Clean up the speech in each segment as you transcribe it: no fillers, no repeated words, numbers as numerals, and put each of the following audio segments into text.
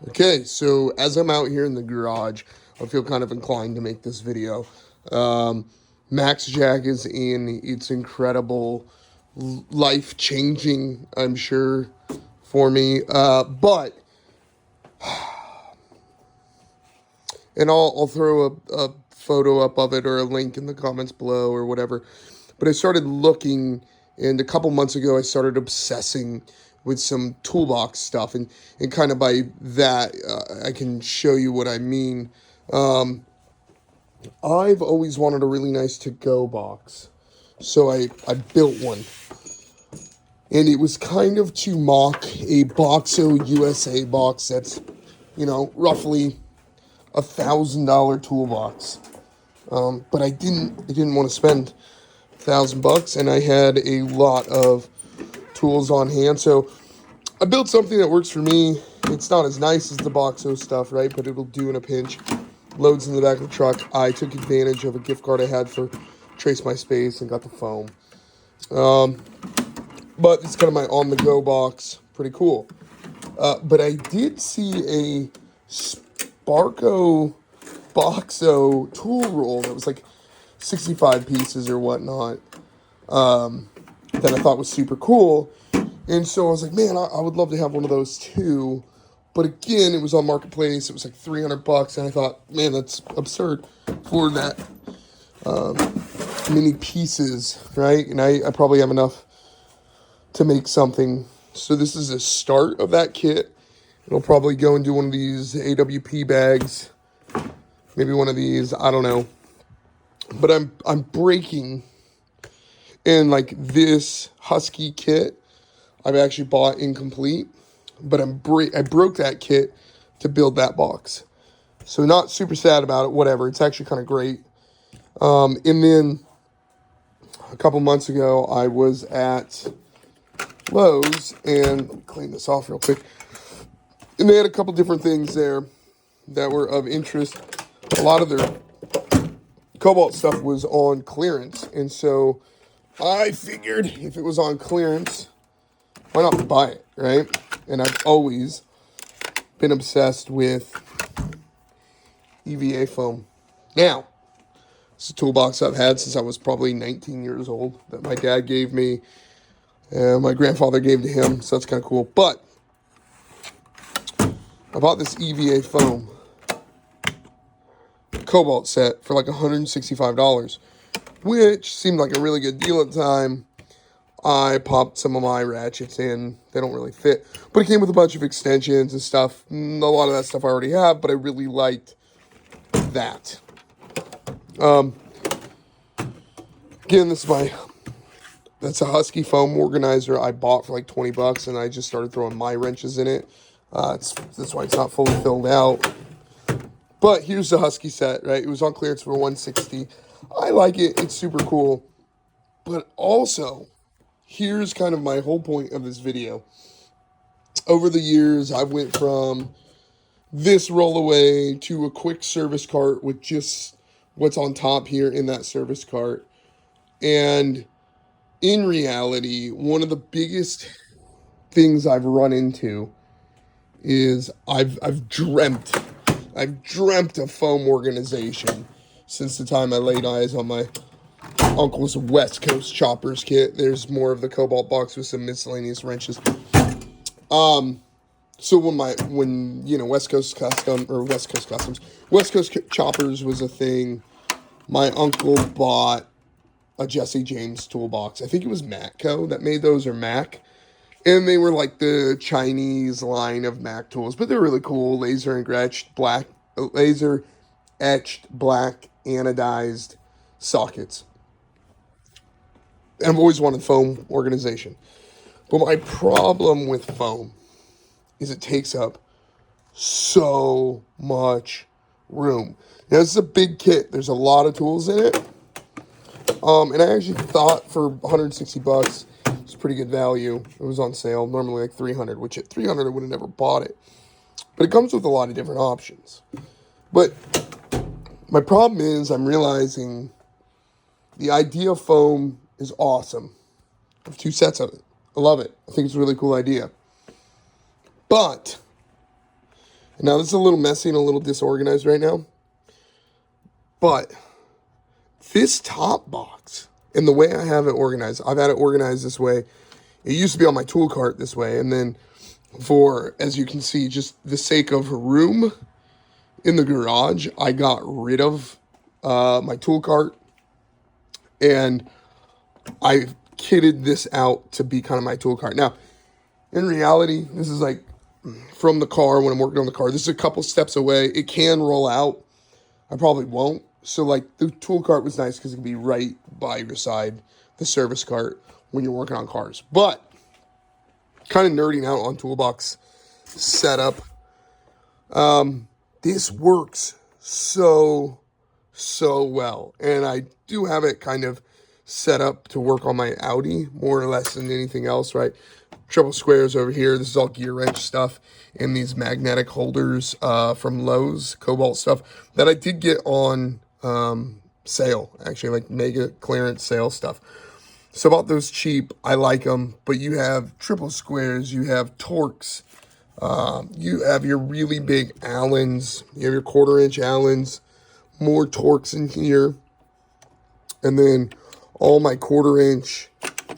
Okay, so as I'm out here in the garage, I feel kind of inclined to make this video. Um, Max Jack is in. It's incredible, life changing, I'm sure, for me. And I'll throw a photo up of it or a link in the comments below or whatever. But I started looking, and a couple months ago, I started obsessing with some toolbox stuff, and kind of by that, I can show you what I mean. I've always wanted a really nice to-go box, so I built one, and it was kind of to mock a Boxo USA box that's, roughly $1,000 toolbox. But I didn't want to spend $1,000, and I had a lot of tools on hand, so I built something that works for me. It's not as nice as the Boxo stuff, right? But it'll do in a pinch. Loads in the back of the truck. I took advantage of a gift card I had for Trace My Space and got the foam. But it's kind of my on-the-go box. Pretty cool. But I did see a Sparco Boxo tool roll that was like 65 pieces or whatnot, that I thought was super cool. And so I was like, man, I would love to have one of those too. But again, it was on Marketplace. It was like $300, and I thought, man, that's absurd for that many pieces, right? And I probably have enough to make something. So this is a start of that kit. It'll probably go into one of these AWP bags, maybe one of these. I don't know. But I'm breaking in like this Husky kit. I've actually bought incomplete, but I broke that kit to build that box. So not super sad about it, whatever. It's actually kind of great. And then a couple months ago, I was at Lowe's, and let me clean this off real quick. And they had a couple different things there that were of interest. A lot of their Cobalt stuff was on clearance, and so I figured if it was on clearance, why not buy it, right? And I've always been obsessed with EVA foam. Now, it's a toolbox I've had since I was probably 19 years old that my dad gave me and my grandfather gave to him, so that's kind of cool. But I bought this EVA foam Cobalt set for like $165, which seemed like a really good deal at the time. I popped some of my ratchets in. They don't really fit. But it came with a bunch of extensions and stuff. A lot of that stuff I already have, but I really liked that. Again, that's a Husky foam organizer I bought for like $20, and I just started throwing my wrenches in it. That's why it's not fully filled out. But here's the Husky set, right? It was on clearance for $160. I like it. It's super cool. But also, here's kind of my whole point of this video. Over the years, I went from this rollaway to a quick service cart with just what's on top here in that service cart. And in reality, one of the biggest things I've run into is I've dreamt of foam organization since the time I laid eyes on my uncle's West Coast Choppers kit. There's more of the Cobalt box with some miscellaneous wrenches. So when West Coast Choppers was a thing, my uncle bought a Jesse James toolbox. I think it was Matco that made those, or Mac. And they were like the Chinese line of Mac tools, but they're really cool. Laser etched black anodized sockets. And I've always wanted foam organization. But my problem with foam is it takes up so much room. Now, this is a big kit. There's a lot of tools in it. And I actually thought for $160, it's pretty good value. It was on sale, normally like $300, which at $300 I would have never bought it. But it comes with a lot of different options. But my problem is I'm realizing the idea of foam is awesome. I have 2 sets of it. I love it. I think it's a really cool idea. But Now, this is a little messy and a little disorganized right now, but this top box and the way I have it organized, I've had it organized this way. It used to be on my tool cart this way, and then for, as you can see, just the sake of room in the garage, I got rid of my tool cart, and I kitted this out to be kind of my tool cart. Now, in reality, this is like from the car when I'm working on the car. This is a couple steps away. It can roll out. I probably won't. So, like, the tool cart was nice because it can be right by your side, the service cart, when you're working on cars. But, kind of nerding out on toolbox setup. This works so well. And I do have it kind of set up to work on my Audi more or less than anything else, right? Triple squares over here. This is all gear wrench stuff and these magnetic holders from Lowe's, Cobalt stuff that I did get on sale, actually, like mega clearance sale stuff. So about those cheap, I like them, but you have triple squares, you have Torx, you have your really big Allens, you have your 1/4-inch Allens, more Torx in here, and then all my 1/4-inch,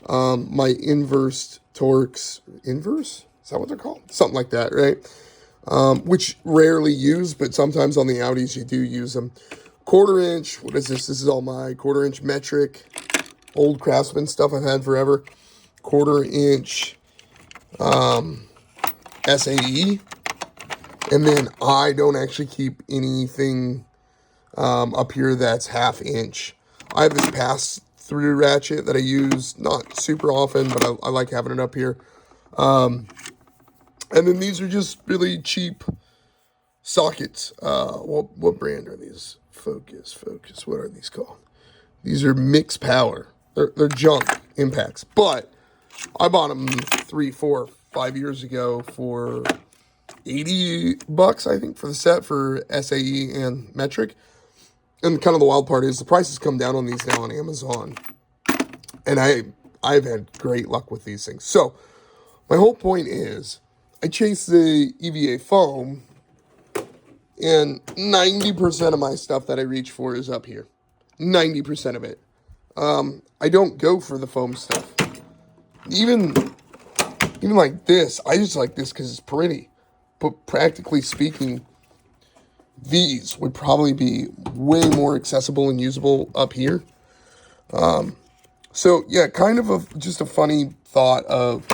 my inverse Torx, inverse? Is that what they're called? Something like that, right? Which rarely use, but sometimes on the Audis you do use them. 1/4-inch, what is this? This is all my 1/4-inch metric, old Craftsman stuff I've had forever. 1/4-inch SAE. And then I don't actually keep anything up here that's 1/2 inch. I have this pass-through ratchet that I use not super often, but I like having it up here. And then these are just really cheap sockets. What brand are these? Focus. What are these called? These are Mix Power. They're junk impacts, but I bought them 3, 4, 5 years ago for $80, I think, for the set for SAE and metric. And kind of the wild part is the prices come down on these now on Amazon, and I've had great luck with these things. So my whole point is I chase the EVA foam, and 90% of my stuff that I reach for is up here. 90% of it. I don't go for the foam stuff. Even like this, I just like this because it's pretty. But practically speaking, these would probably be way more accessible and usable up here. So yeah, kind of just a funny thought of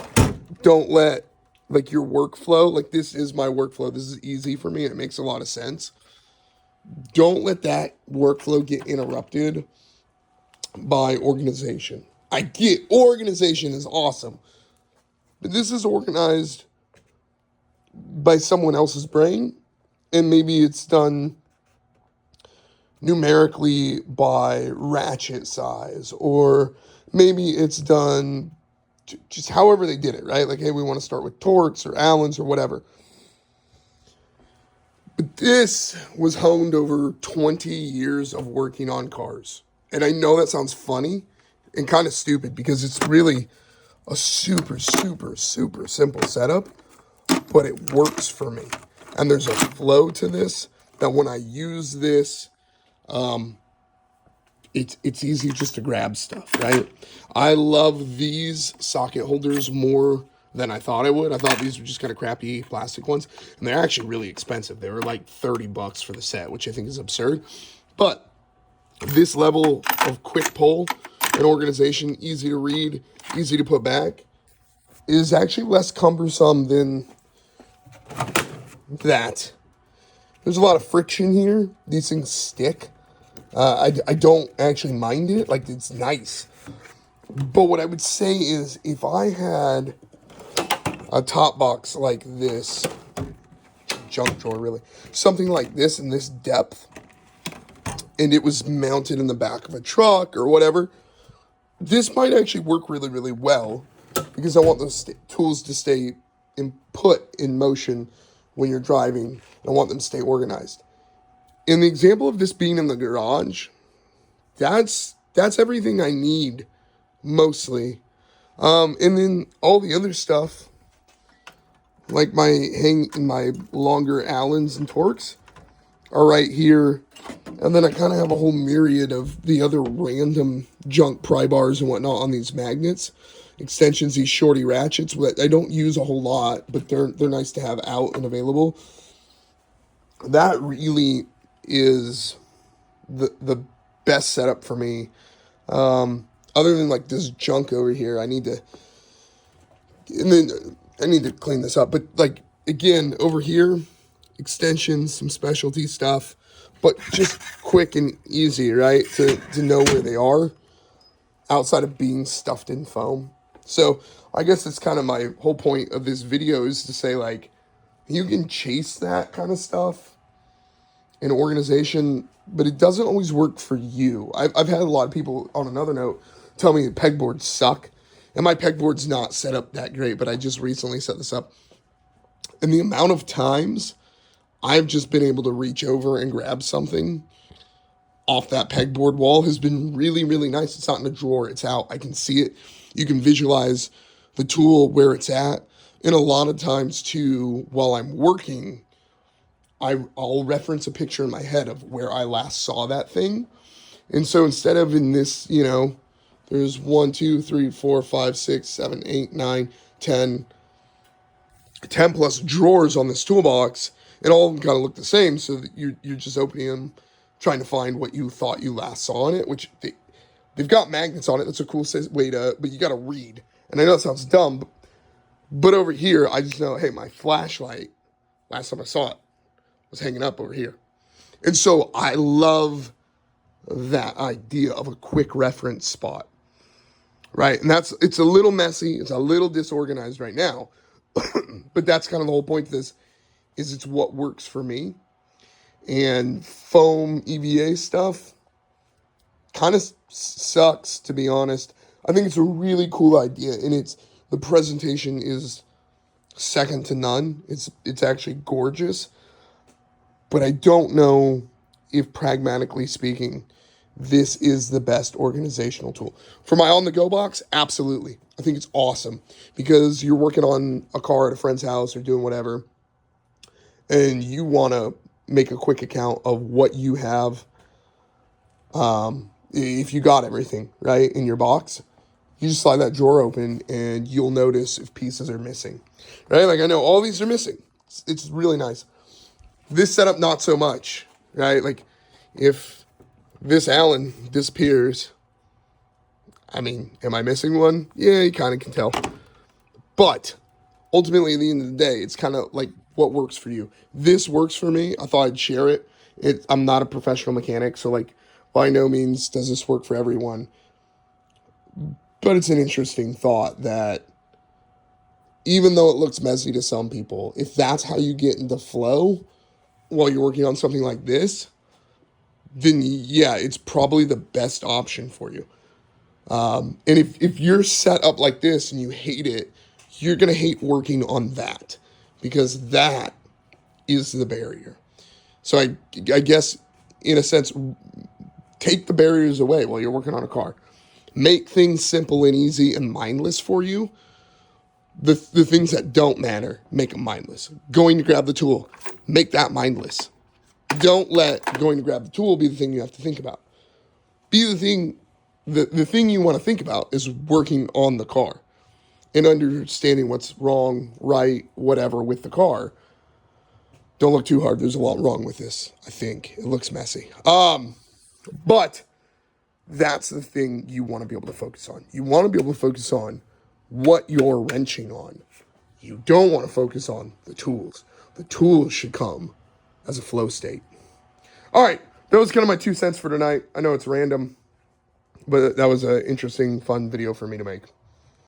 don't let like your workflow, like this is my workflow. This is easy for me. It makes a lot of sense. Don't let that workflow get interrupted by organization. I get organization is awesome, but this is organized by someone else's brain, and maybe it's done numerically by ratchet size, or maybe it's done just however they did it, right? Like, hey, we want to start with Torx or Allens or whatever. But this was honed over 20 years of working on cars. And I know that sounds funny and kind of stupid because it's really a super simple setup, but it works for me. And there's a flow to this that when I use this, it's easy just to grab stuff, right? I love these socket holders more than I thought I would. I thought these were just kind of crappy plastic ones, and they're actually really expensive. They were like $30 for the set, which I think is absurd. But this level of quick pull and organization, easy to read, easy to put back, is actually less cumbersome than that. There's a lot of friction here. These things stick. I don't actually mind it. Like, it's nice. But what I would say is if I had a top box like this, junk drawer really, something like this in this depth, and it was mounted in the back of a truck or whatever, this might actually work really, really well because I want those tools to stay put in motion when you're driving. I want them to stay organized. In the example of this being in the garage, that's everything I need, mostly. And then all the other stuff, Like my longer Allens and Torx are right here. And then I kind of have a whole myriad of the other random junk pry bars and whatnot on these magnets. Extensions, these shorty ratchets that I don't use a whole lot, but they're nice to have out and available. That really is the best setup for me. Other than like this junk over here, I need to clean this up. But like again, over here, extensions, some specialty stuff, but just quick and easy, right? To know where they are outside of being stuffed in foam. So I guess that's kind of my whole point of this video, is to say like, you can chase that kind of stuff in organization, but it doesn't always work for you. I've had a lot of people, on another note, tell me that pegboards suck. And my pegboard's not set up that great, but I just recently set this up. And the amount of times I've just been able to reach over and grab something off that pegboard wall has been really, really nice. It's not in a drawer, it's out. I can see it. You can visualize the tool where it's at. And a lot of times too, while I'm working, I'll reference a picture in my head of where I last saw that thing. And so instead of in this, there's 1, 2, 3, 4, 5, 6, 7, 8, 9, 10 plus drawers on this toolbox, and all of them kind of look the same, so that you're just opening them, trying to find what you thought you last saw on it, which they've got magnets on it. That's a cool way but you got to read. And I know it sounds dumb, but over here, I just know, hey, my flashlight, last time I saw it, was hanging up over here. And so I love that idea of a quick reference spot, right? And it's a little messy, it's a little disorganized right now, but that's kind of the whole point of this, is it's what works for me. And foam EVA stuff kind of sucks, to be honest. I think it's a really cool idea, and the presentation is second to none. It's actually gorgeous, but I don't know if, pragmatically speaking, this is the best organizational tool. For my on-the-go box, absolutely. I think it's awesome, because you're working on a car at a friend's house or doing whatever, and you want to make a quick account of what you have. If you got everything, right, in your box, you just slide that drawer open and you'll notice if pieces are missing, right? Like, I know all these are missing. It's really nice. This setup, not so much, right? Like, if this Allen disappears, I mean, am I missing one? Yeah, you kind of can tell. But ultimately, at the end of the day, it's kind of like what works for you. This works for me. I thought I'd share it. I'm not a professional mechanic, so like, by no means does this work for everyone. But it's an interesting thought that even though it looks messy to some people, if that's how you get into flow while you're working on something like this, then yeah, it's probably the best option for you. And if you're set up like this and you hate it, you're going to hate working on that, because that is the barrier. So I guess, in a sense, take the barriers away while you're working on a car. Make things simple and easy and mindless for you. The things that don't matter, make them mindless. Going to grab the tool, make that mindless. Don't let going to grab the tool be the thing you have to think about. Be the thing, the thing you want to think about is working on the car and understanding what's wrong, right, whatever with the car. Don't look too hard. There's a lot wrong with this, I think. It looks messy. But that's the thing you want to be able to focus on. You want to be able to focus on what you're wrenching on. You don't want to focus on the tools. The tools should come as a flow state. All right, that was kind of my 2 cents for tonight. I know it's random, but that was an interesting, fun video for me to make.